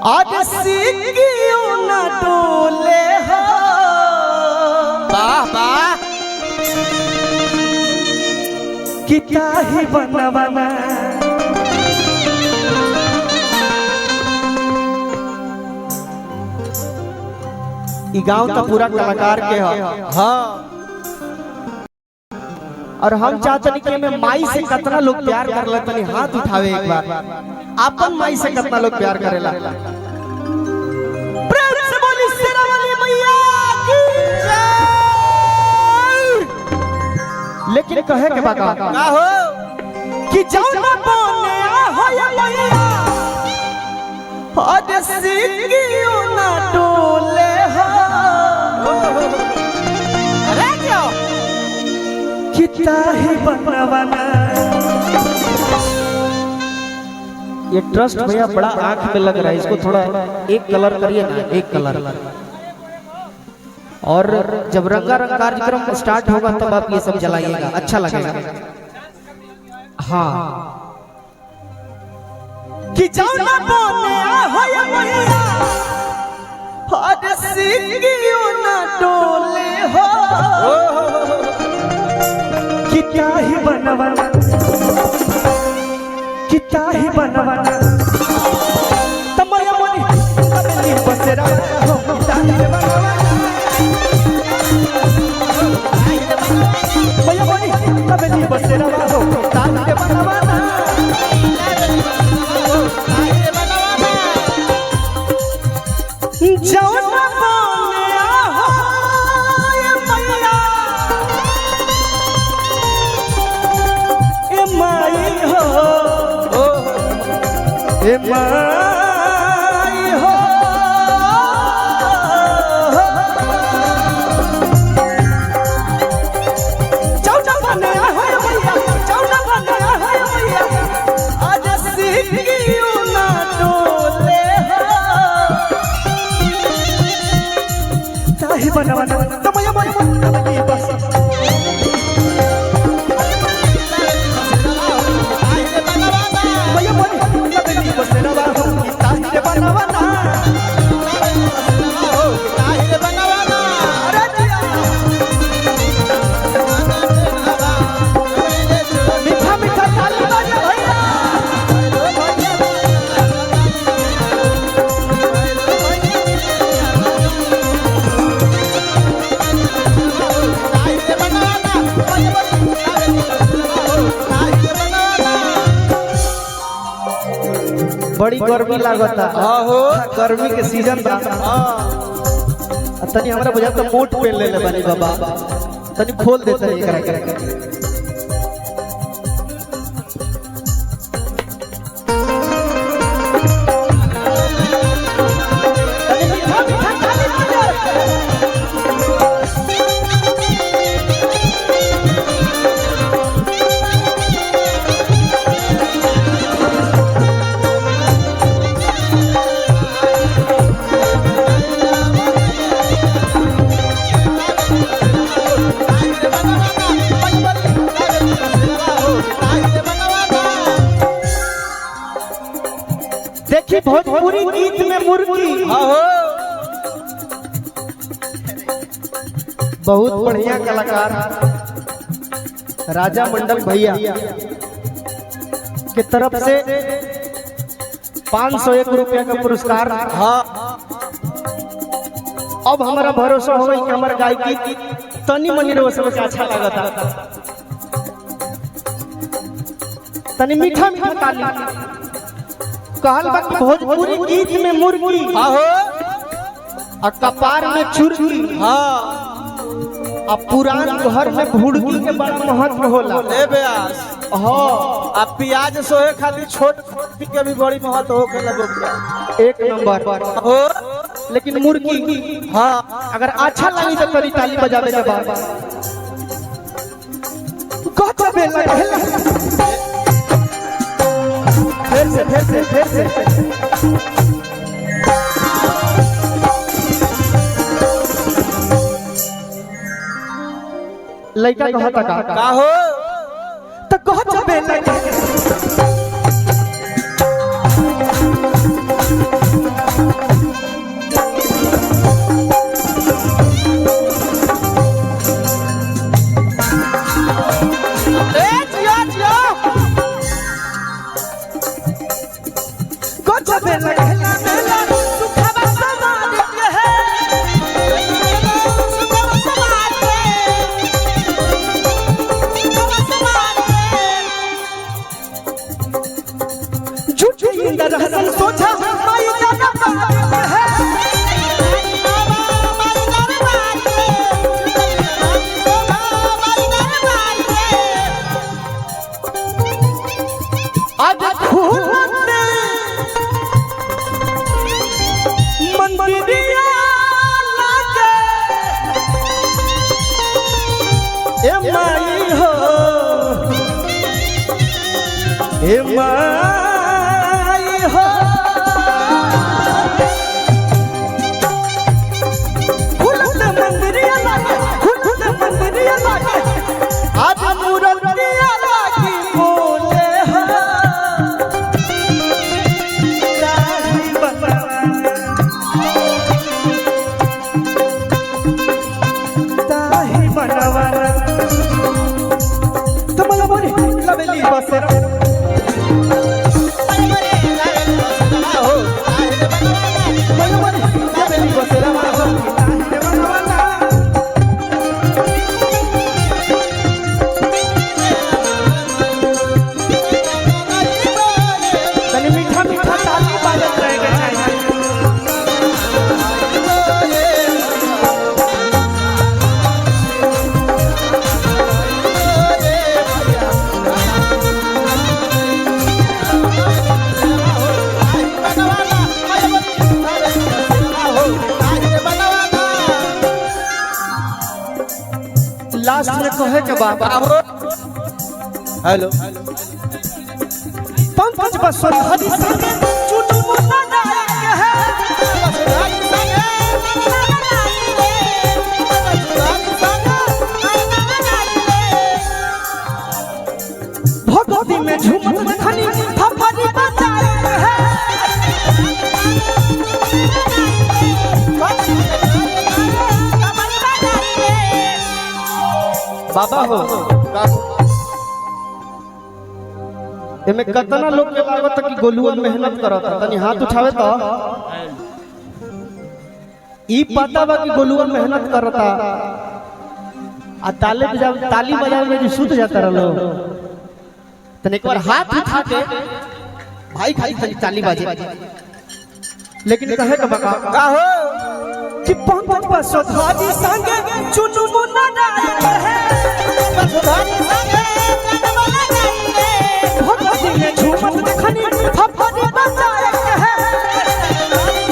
आज सीखियो ना डोले हो। वाह वाह किता ही बनवाना गांव तो पूरा कलाकार के हाँ और हम चाहते कि में माई से कितना लोग प्यार कर ले तनी हाथ उठावे एक बार अपन माई से कितना लोग प्यार करेला। प्रेम से बोली शेरा वाली मैया की जय। लेकिन कहे के बात का हो कि जाओ ना बोले हो या मैया आज सीखियो ना डोले हो। अरे क्यों किता ही बनवाना। ये ट्रस्ट भैया बड़ा आंख में लग रहा है, इसको थोड़ा एक कलर करिए ना, एक कलर। और जब रंगारंग कार्यक्रम स्टार्ट होगा तब आप ये सब जलाइएगा, अच्छा लगेगा। हाँ कि जाओ ना बोले हो या मैया आज सीखियो ना डोले हो। किता ही बनवाना किता ही बनवाना तमया मोनी तमली बसेरा हो किता ही बनवाना मया मोनी तमली बसेरा हो किता ही बनवाना। जाओ ना बोले हो ये मैया ए माई हो ए माई हो। जाओ ना बोले हो ये मैया जाओ ना बोले हो ये मैया आज सीखियो ना डोले हो। ताही बनवाना तमया मोनी तमली बस मया मोनी तमली बसेरा हो किता ही बनवाना। अरे जिया मीठा मीठा ताली बजा भैया। बड़ी गर्मी लागता। हाँ हो गर्मी के सीजन बा। तनी हमरा बुझा तो मोट पे ले ले बानी बाबा, तनी खोल देता है एकरा के। तनी मीठा मीठा ताली बजा। देखी भोजपुरी गीत में मुर्गी हाँ हो बहुत बढ़िया कलाकार राजा मंडल भैया के तरफ से 501 रुपया का पुरस्कार। हाँ अब हमारा भरोसा हो गई कि हमारा गायकी तनी मनी रो सबसे अच्छा लगा था। तनी मीठा मीठा ताली कहल बा कि भोजपुरी गीत में मुर्गी हाँ हो और कपार में चुरगी हाँ और पुरान घर में भुड़की के बड़ा महत्व होला। ए ब्यास हाँ अब प्याज सोहे खातिर छोट के भी बड़ी महत्व हो के लगो एक नंबर हो। लेकिन मुर्गी हाँ अगर अच्छा लगी तो करी ताली बजावे के बाद कहबे लगे फिर से लड़का कहता का हो तो कह जबे लड़का रहसन सोचा माई दादा बात है आज खुलते मंदिरिया लागे ए माई हो ए माई हो खुलते मंदिरिया लागे आज मूर्तिया लागी बोले हो ताही बनवाना कमला बोली लवेली बसेरा लास्ट में कहे के बाद हेलो पंकज बसंत हरी संगे चुटमुना नायक है भगवती में झूमत खनी फफड़ी बजाए है बाबा हो एमे कितना लोग के लागत कि गोलुआ मेहनत करत तनी हाथ उठावे तो ई पता बा कि गोलुआ मेहनत करता आ ताली बजावे में जो सुत जाता रहलो तने एक बार हाथ उठा के भाई खाली ताली बजे लेकिन कहे का बका का हो कि पंकज बसोधारी संगे चुनमुना नायक है बसोधारी संगे चुनमुना नायक है भगवती में झूमत खनी फफड़ी बजाए है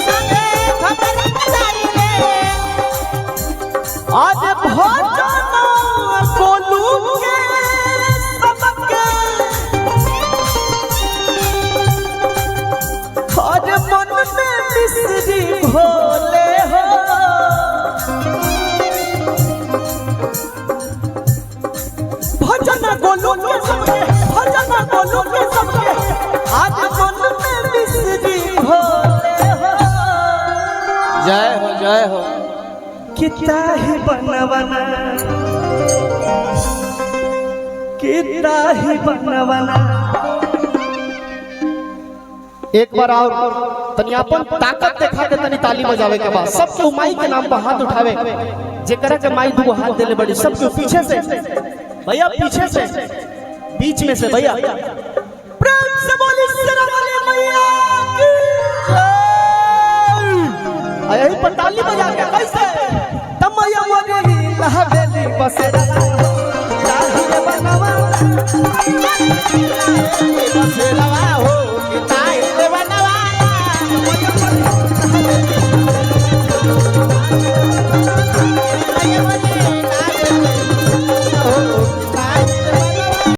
संगे फफड़ी बजाए आज भजन कोलू के सबके हर मन में मिश्री भोले हो भजन गोलू के सबके आज मन में मिश्री भोले हो जय हो कितना ही बनवाना एक बार और तनी अपन ताकत देखा के तनी ताली बजावे के बाद सबके माई के नाम पर हाथ उठावे जेकरा के माई दो हाथ देले बड़ी सबके पीछे से भैया पीछे से बीच में से भैया प्रेम से बोली शेरावाली मैया की जय यही पर ताली बजा के कैसे तमैया मोरी लहबेली बसेरा ताही बनवा बसेरा हो